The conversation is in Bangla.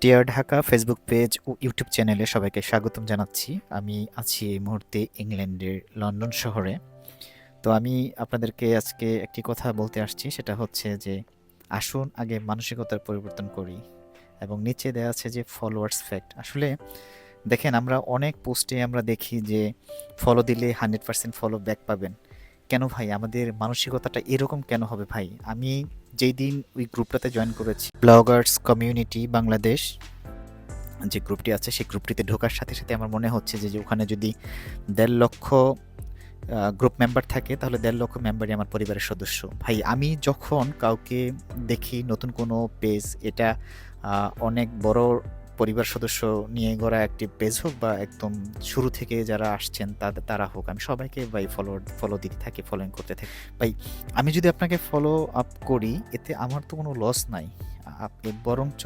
ডিয়ার ঢাকা ফেসবুক পেজ ও ইউটিউব চ্যানেলে সবাইকে স্বাগতম জানাচ্ছি। আমি আছি এই মুহূর্তে ইংল্যান্ডের লন্ডন শহরে। তো আমি আপনাদেরকে আজকে একটি কথা বলতে আসছি, সেটা হচ্ছে যে আসুন আগে মানসিকতার পরিবর্তন করি। এবং নিচে দেওয়া আছে যে ফলোয়ার্স ফ্যাক্ট। আসলে দেখেন, আমরা অনেক পোস্টে আমরা দেখি যে ফলো দিলে 100% ফলো ব্যাক পাবেন। কেন ভাই আমাদের মানসিকতাটা এরকম কেন হবে ভাই? আমি যেই দিন ওই গ্রুপটাতে জয়েন করেছি, ব্লগার্স কমিউনিটি বাংলাদেশ যে গ্রুপটি আছে, সেই গ্রুপটিতে ঢোকার সাথে সাথে আমার মনে হচ্ছে যে ওখানে যদি 1.5 লক্ষ গ্রুপ মেম্বার থাকে, তাহলে 1.5 লক্ষ মেম্বারই আমার পরিবারের সদস্য। ভাই আমি যখন কাউকে দেখি নতুন কোনো পেজ, এটা অনেক বড় পরিবার সদস্য নিয়ে গড়া একটি পেজ হোক বা একদম শুরু থেকে যারা আসছেন তারা হোক, আমি সবাইকে ভাই ফলো দিতে থাকি, ফলোইং করতে থাকি ভাই। আমি যদি আপনাকে ফলো আপ করি, এতে আমার তো কোনো লস নাই। আপনি বরঞ্চ